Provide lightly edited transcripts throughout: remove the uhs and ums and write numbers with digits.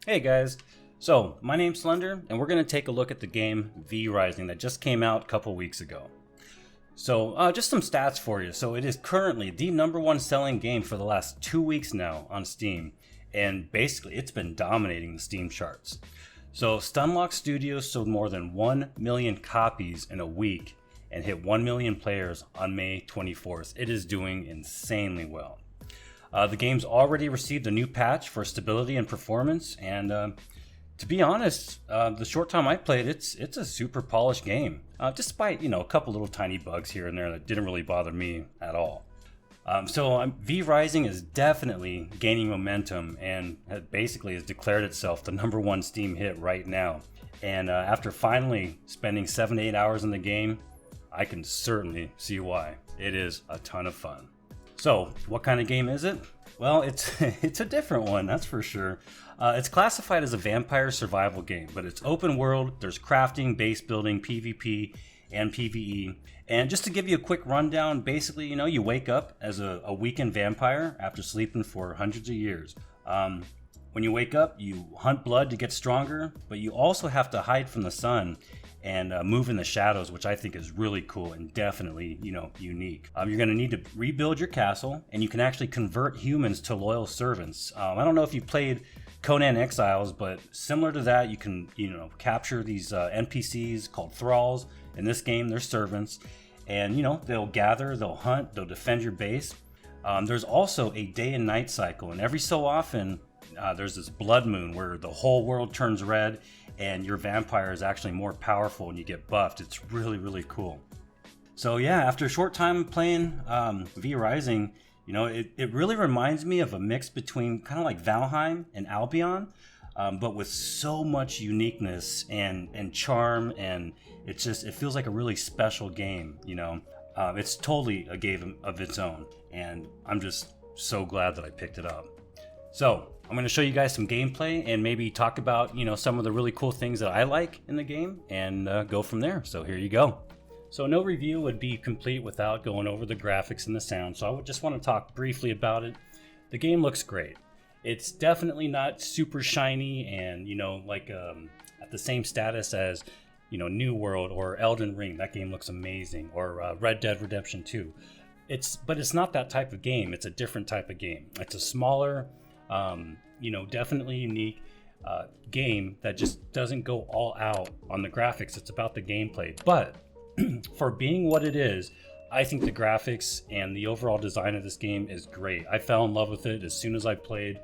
Hey guys, so my name's Slender, and we're going to take a look at the game 𝙏𝙏𝙢𝙬 that just came out a couple weeks ago. So just some stats for you. So it is currently the #1 selling game for the last 2 weeks now on Steam, and basically it's been dominating the Steam charts. So Stunlock Studios sold more than 1 million copies in a week and hit 1 million players on May 24th. It is doing insanely well. The game's already received a new patch for stability and performance, and to be honest, the short time I played, it's a super polished game, despite a couple little tiny bugs here and there that didn't really bother me at all. 𝙏𝙏𝙢𝙬 is definitely gaining momentum and basically has declared itself the #1 Steam hit right now. And after finally spending 7 to 8 hours in the game, I can certainly see why. It is a ton of fun. So, what kind of game is it? Well, it's a different one, that's for sure. It's classified as a vampire survival game, but it's open world, there's crafting, base building, PvP, and PvE. And just to give you a quick rundown, basically, you wake up as a weakened vampire after sleeping for hundreds of years. When you wake up, you hunt blood to get stronger, but you also have to hide from the sun and move in the shadows, which I think is really cool and definitely, unique. You're going to need to rebuild your castle, and you can actually convert humans to loyal servants. I don't know if you played Conan Exiles, but similar to that, you can, capture these NPCs called thralls. In this game, they're servants, and they'll gather, they'll hunt, they'll defend your base. There's also a day and night cycle, and every so often, there's this blood moon where the whole world turns red and your vampire is actually more powerful and you get buffed. It's really, really cool. So yeah, after a short time playing 𝙏𝙏𝙢𝙬, it really reminds me of a mix between kind of like Valheim and Albion, but with so much uniqueness and charm, and it feels like a really special game. It's totally a game of its own, and I'm just so glad that I picked it up. So I'm going to show you guys some gameplay and maybe talk about, some of the really cool things that I like in the game and go from there. So here you go. So no review would be complete without going over the graphics and the sound. So I would just want to talk briefly about it. The game looks great. It's definitely not super shiny and, at the same status as, New World or Elden Ring. That game looks amazing. Or Red Dead Redemption 2. But it's not that type of game. It's a different type of game. It's a smaller, definitely unique game that just doesn't go all out on the graphics. It's about the gameplay. But for being what it is, I think the graphics and the overall design of this game is great. I fell in love with it as soon as I played.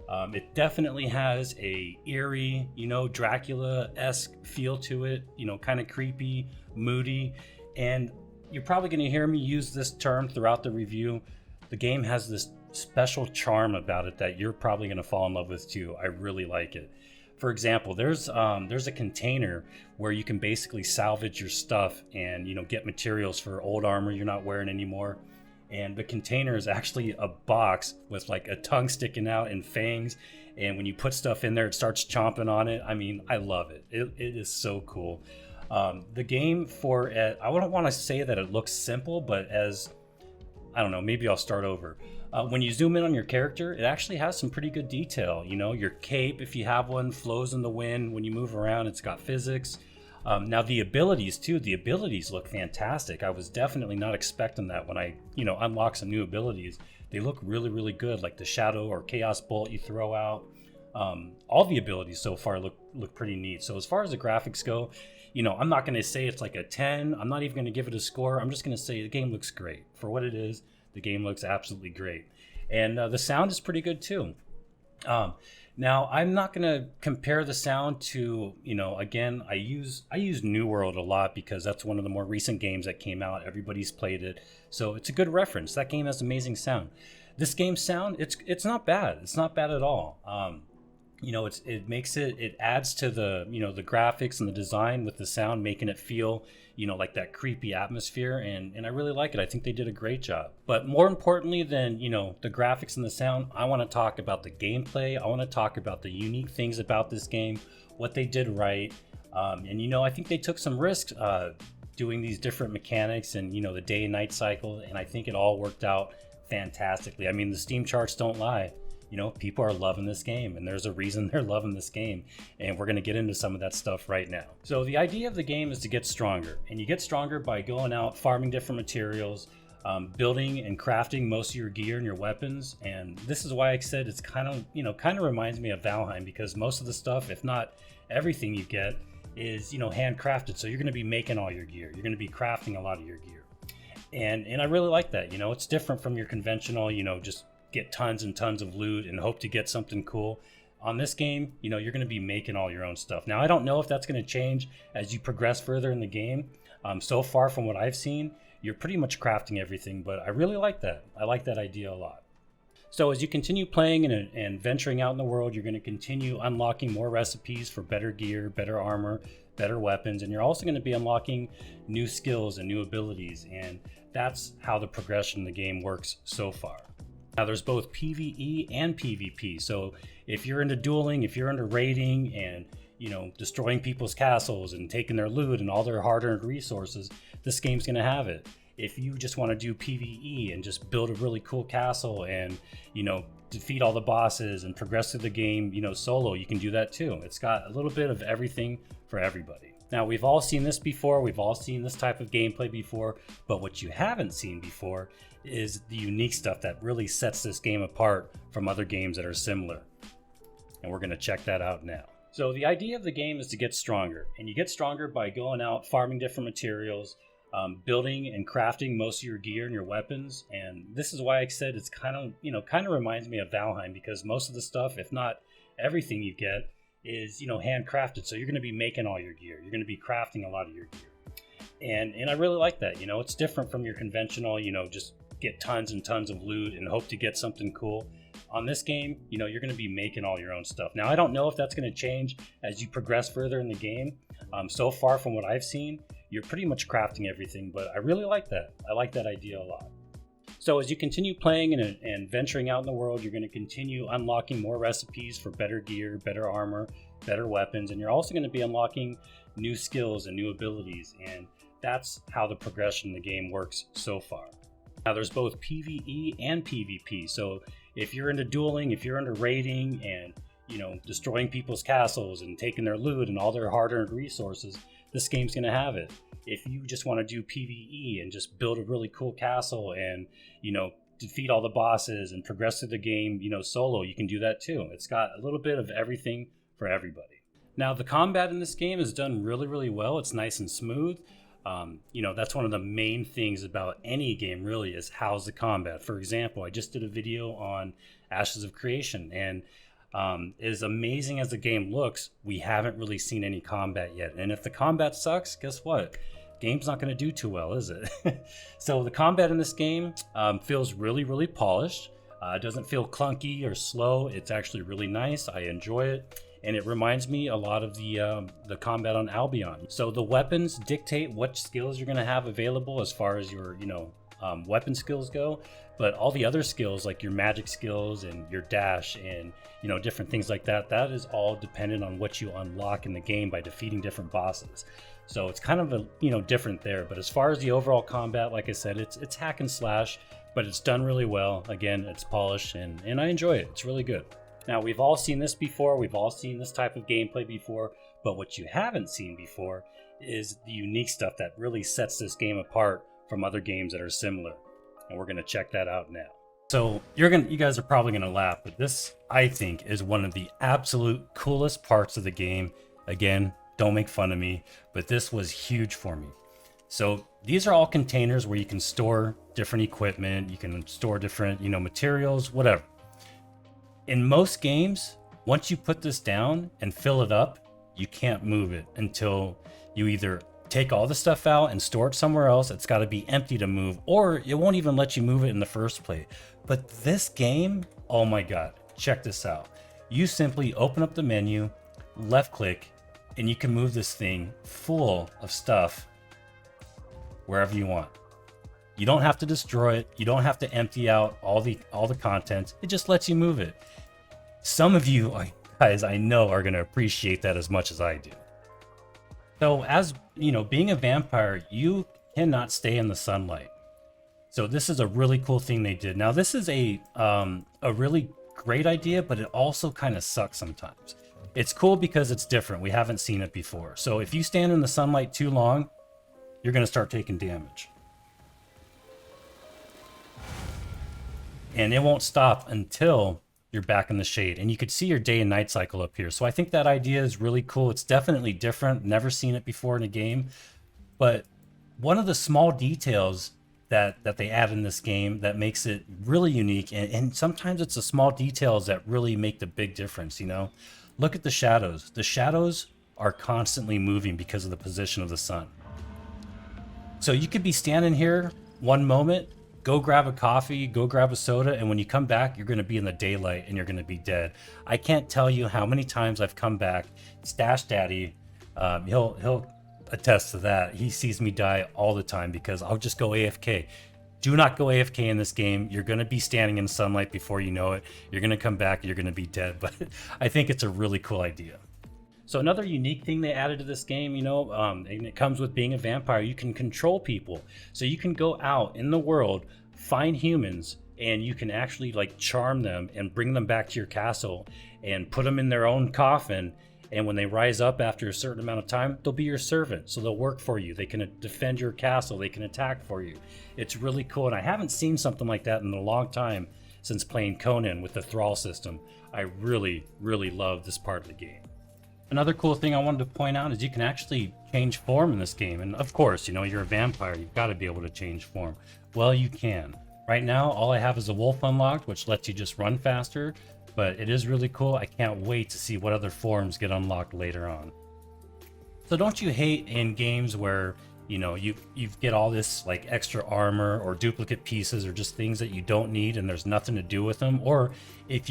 It definitely has a eerie, Dracula-esque feel to it, kind of creepy, moody. And you're probably going to hear me use this term throughout the review. The game has this special charm about it that you're probably going to fall in love with too. I really like it. For example, there's a container where you can basically salvage your stuff and get materials for old armor you're not wearing anymore. And the container is actually a box with like a tongue sticking out and fangs, and when you put stuff in there it starts chomping on it. I mean, I love it. It is so cool. The game, I wouldn't want to say that it looks simple, but I don't know, maybe I'll start over. When you zoom in on your character, it actually has some pretty good detail. Your cape, if you have one, flows in the wind. When you move around, it's got physics. Now the abilities too, the abilities look fantastic. I was definitely not expecting that when I, unlock some new abilities. They look really, really good, like the shadow or chaos bolt you throw out. All the abilities so far look pretty neat. So as far as the graphics go, I'm not going to say it's like a 10. I'm not even going to give it a score. I'm just going to say the game looks great. For what it is, the game looks absolutely great. And the sound is pretty good too. Now, I'm not going to compare the sound to, again, I use New World a lot because that's one of the more recent games that came out. Everybody's played it. So it's a good reference. That game has amazing sound. This game's sound, it's not bad. It's not bad at all. It adds to the, the graphics and the design with the sound, making it feel, like that creepy atmosphere. And I really like it. I think they did a great job. But more importantly than, the graphics and the sound, I want to talk about the gameplay. I want to talk about the unique things about this game, what they did right. I think they took some risks doing these different mechanics and, the day and night cycle. And I think it all worked out fantastically. I mean, the Steam charts don't lie. you know, people are loving this game, and there's a reason they're loving this game, and we're going to get into some of that stuff right now. So the idea of the game is to get stronger, and you get stronger by going out, farming different materials, building and crafting most of your gear and your weapons. And this is why I said it's kind of reminds me of 𝙏𝙏𝙢𝙎, because most of the stuff, if not everything you get, is, you know, handcrafted. So you're going to be making all your gear, you're going to be crafting a lot of your gear, and I really like that. You know, it's different from your conventional, you know, just get tons and tons of loot and hope to get something cool. On this game, you know, you're going to be making all your own stuff. Now, I don't know if that's going to change as you progress further in the game. So far from what I've seen, you're pretty much crafting everything, but I really like that. I like that idea a lot. So as you continue playing and venturing out in the world, you're going to continue unlocking more recipes for better gear, better armor, better weapons, and you're also going to be unlocking new skills and new abilities, and that's how the progression in the game works so far. Now, there's both PvE and PvP, so if you're into dueling, if you're into raiding and, you know, destroying people's castles and taking their loot and all their hard-earned resources, this game's going to have it. If you just want to do PvE and just build a really cool castle and, you know, defeat all the bosses and progress through the game, you know, solo, you can do that too. It's got a little bit of everything for everybody. Now, we've all seen this before, we've all seen this type of gameplay before, but what you haven't seen before is the unique stuff that really sets this game apart from other games that are similar. And we're going to check that out now. So the idea of the game is to get stronger, and you get stronger by going out, farming different materials, building and crafting most of your gear and your weapons. And this is why I said it's kind of reminds me of 𝙏𝙏𝙢𝙎, because most of the stuff, if not everything you get, is, you know, handcrafted. So you're going to be making all your gear, you're going to be crafting a lot of your gear, and I really like that. You know, it's different from your conventional, you know, just get tons and tons of loot and hope to get something cool. On this game, you know, you're going to be making all your own stuff. Now, I don't know if that's going to change as you progress further in the game. So far from what I've seen, you're pretty much crafting everything, but I really like that. I like that idea a lot. So as you continue playing and venturing out in the world, you're going to continue unlocking more recipes for better gear, better armor, better weapons, and you're also going to be unlocking new skills and new abilities, and that's how the progression in the game works so far. Now, there's both PvE and PvP, so if you're into dueling, if you're into raiding and, you know, destroying people's castles and taking their loot and all their hard-earned resources, this game's going to have it. If you just want to do PvE and just build a really cool castle and, you know, defeat all the bosses and progress through the game, you know, solo, you can do that too. It's got a little bit of everything for everybody. Now, the combat in this game is done really, really well. It's nice and smooth. You know, that's one of the main things about any game, really, is how's the combat. For example, I just did a video on Ashes of Creation, and as amazing as the game looks, we haven't really seen any combat yet. And if the combat sucks, guess what? Game's not going to do too well, is it? So the combat in this game feels really, really polished. It doesn't feel clunky or slow. It's actually really nice. I enjoy it. And it reminds me a lot of the combat on Albion. So the weapons dictate what skills you're going to have available as far as your, you know, weapon skills go. But all the other skills, like your magic skills and your dash and, you know, different things like that, that is all dependent on what you unlock in the game by defeating different bosses. So it's kind of a, you know, different there. But as far as the overall combat, like I said, it's hack and slash, but it's done really well. Again, it's polished, and I enjoy it. It's really good. Now, we've all seen this before, we've all seen this type of gameplay before, but what you haven't seen before is the unique stuff that really sets this game apart from other games that are similar. And we're going to check that out now. So you guys are probably going to laugh, but this, I think, is one of the absolute coolest parts of the game. Again, don't make fun of me, but this was huge for me. So these are all containers where you can store different equipment, you can store different, you know, materials, whatever. In most games, once you put this down and fill it up, you can't move it until you either take all the stuff out and store it somewhere else. It's got to be empty to move, or it won't even let you move it in the first place. But this game, oh my God, check this out. You simply open up the menu, left click, and you can move this thing full of stuff wherever you want. You don't have to destroy it. You don't have to empty out all the contents. It just lets you move it. Some of you guys, I know, are going to appreciate that as much as I do. So as you know, being a vampire, you cannot stay in the sunlight. So this is a really cool thing they did. Now, this is a really great idea, but it also kind of sucks sometimes. It's cool because it's different. We haven't seen it before. So if you stand in the sunlight too long, you're going to start taking damage. And it won't stop until you're back in the shade. And you could see your day and night cycle up here. So I think that idea is really cool. It's definitely different. Never seen it before in a game. But one of the small details that they add in this game that makes it really unique, and sometimes it's the small details that really make the big difference, you know? Look at the shadows. The shadows are constantly moving because of the position of the sun. So you could be standing here one moment, go grab a coffee, go grab a soda, and when you come back, you're going to be in the daylight and you're going to be dead. I can't tell you how many times I've come back. Stash Daddy, he'll attest to that. He sees me die all the time because I'll just go AFK. Do not go AFK in this game. You're going to be standing in sunlight before you know it. You're going to come back, you're going to be dead. But I think it's a really cool idea. So another unique thing they added to this game, you know, and it comes with being a vampire, you can control people. So you can go out in the world, find humans, and you can actually like charm them and bring them back to your castle and put them in their own coffin. And when they rise up after a certain amount of time, they'll be your servant. So they'll work for you. They can defend your castle. They can attack for you. It's really cool. And I haven't seen something like that in a long time since playing Conan with the thrall system. I really, really love this part of the game. Another cool thing I wanted to point out is you can actually change form in this game. And of course, you know, you're a vampire. You've got to be able to change form. Well, you can. Right now, all I have is a wolf unlocked, which lets you just run faster. But it is really cool. I can't wait to see what other forms get unlocked later on. So don't you hate in games where, you know, you get all this like extra armor or duplicate pieces or just things that you don't need and there's nothing to do with them? Or if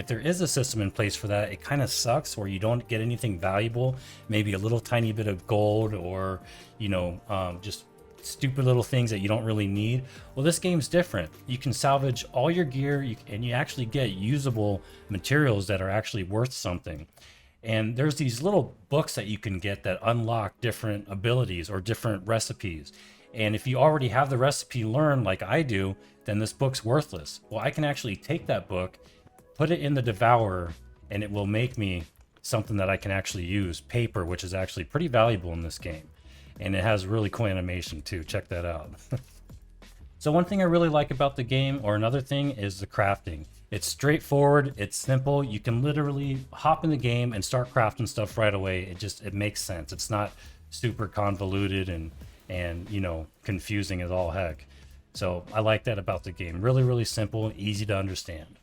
there is a system in place for that, it kind of sucks where you don't get anything valuable, maybe a little tiny bit of gold or, you know, just stupid little things that you don't really need. Well, this game's different. You can salvage all your gear and you actually get usable materials that are actually worth something. And there's these little books that you can get that unlock different abilities or different recipes. And if you already have the recipe learned like I do, then this book's worthless. Well, I can actually take that book, put it in the Devourer, and it will make me something that I can actually use. Paper, which is actually pretty valuable in this game. And it has really cool animation too. Check that out. So one thing I really like about the game, or another thing, is the crafting. It's straightforward, it's simple. You can literally hop in the game and start crafting stuff right away. It makes sense. It's not super convoluted and you know, confusing as all heck. So I like that about the game. Really, really simple, easy to understand.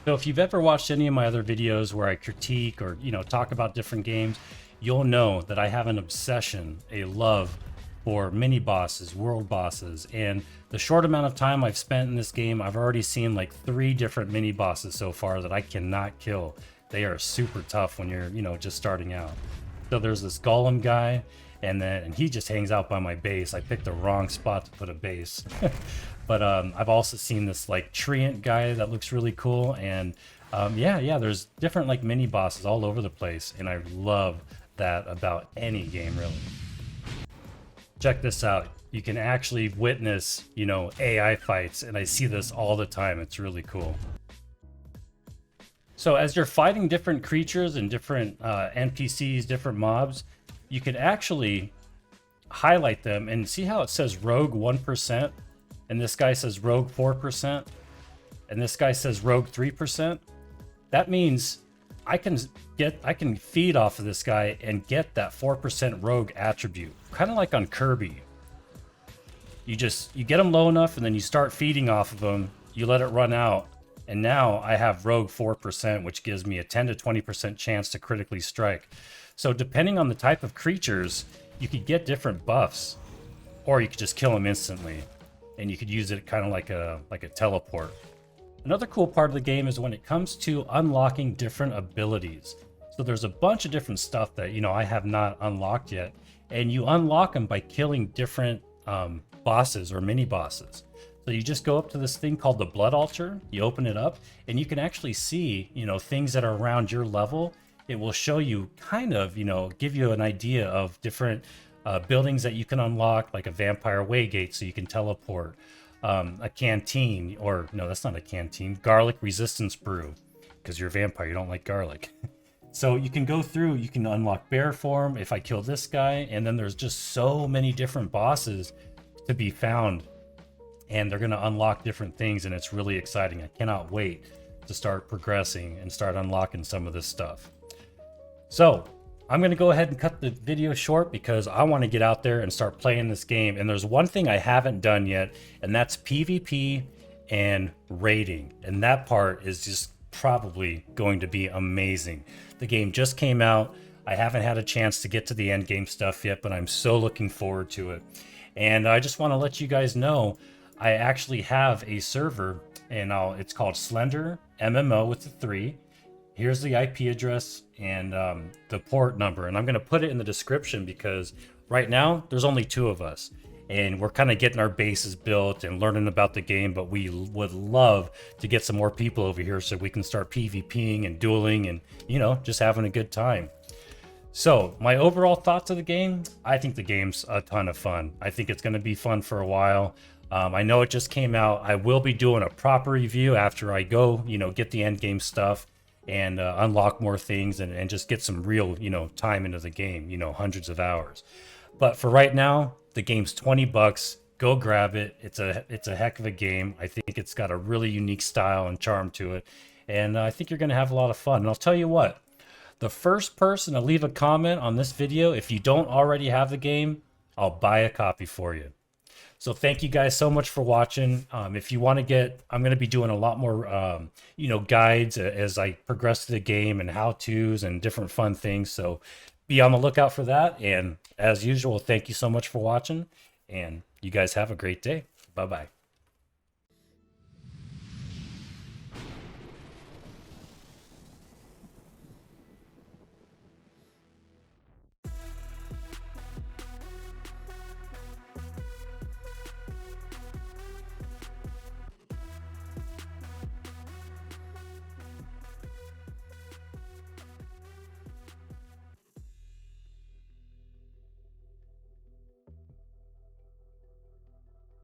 So if you've ever watched any of my other videos where I critique or, you know, talk about different games, you'll know that I have an obsession, a love for mini bosses, world bosses, and the short amount of time I've spent in this game, I've already seen like 3 different mini bosses so far that I cannot kill. They are super tough when you're, you know, just starting out. So there's this golem guy, and he just hangs out by my base. I picked the wrong spot to put a base. But I've also seen this like treant guy that looks really cool, and yeah, there's different like mini bosses all over the place, and I love that about any game really. Check this out. You can actually witness, you know, AI fights, and I see this all the time. It's really cool. So as you're fighting different creatures and different NPCs, different mobs, you can actually highlight them and see how it says rogue 1%, and this guy says rogue 4%, and this guy says rogue 3%. That means I can feed off of this guy and get that 4% rogue attribute, kind of like on Kirby. You get them low enough and then you start feeding off of them, you let it run out, and now I have rogue 4%, which gives me a 10 to 20% chance to critically strike. So depending on the type of creatures, you could get different buffs, or you could just kill them instantly, and you could use it kind of like a teleport. Another cool part of the game is when it comes to unlocking different abilities. So there's a bunch of different stuff that, you know, I have not unlocked yet, and you unlock them by killing different bosses or mini bosses. So you just go up to this thing called the blood altar, you open it up, and you can actually see, you know, things that are around your level. It will show you kind of, you know, give you an idea of different buildings that you can unlock, like a vampire waygate so you can teleport. a canteen, or no, that's not a canteen, garlic resistance brew, because you're a vampire, you don't like garlic. So you can go through, you can unlock bear form if I kill this guy, and then there's just so many different bosses to be found, and they're going to unlock different things, and it's really exciting. I cannot wait to start progressing and start unlocking some of this stuff. So I'm going to go ahead and cut the video short because I want to get out there and start playing this game. And there's one thing I haven't done yet, and that's PvP and raiding. And that part is just probably going to be amazing. The game just came out. I haven't had a chance to get to the end game stuff yet, but I'm so looking forward to it. And I just want to let you guys know, I actually have a server, and it's called Slender MMO with the 3. Here's the IP address and the port number, and I'm going to put it in the description because right now there's only 2 of us, and we're kind of getting our bases built and learning about the game, but we would love to get some more people over here so we can start PvPing and dueling and, you know, just having a good time. So my overall thoughts of the game, I think the game's a ton of fun. I think it's going to be fun for a while. I know it just came out. I will be doing a proper review after I go, you know, get the end game stuff and unlock more things and just get some real, you know, time into the game, you know, hundreds of hours. But for right now, the game's $20. Go grab it. It's a heck of a game. I think it's got a really unique style and charm to it. And I think you're going to have a lot of fun. And I'll tell you what, the first person to leave a comment on this video, if you don't already have the game, I'll buy a copy for you. So thank you guys so much for watching. If you want to get, I'm going to be doing a lot more, you know, guides as I progress through the game and how-tos and different fun things. So be on the lookout for that. And as usual, thank you so much for watching, and you guys have a great day. Bye-bye.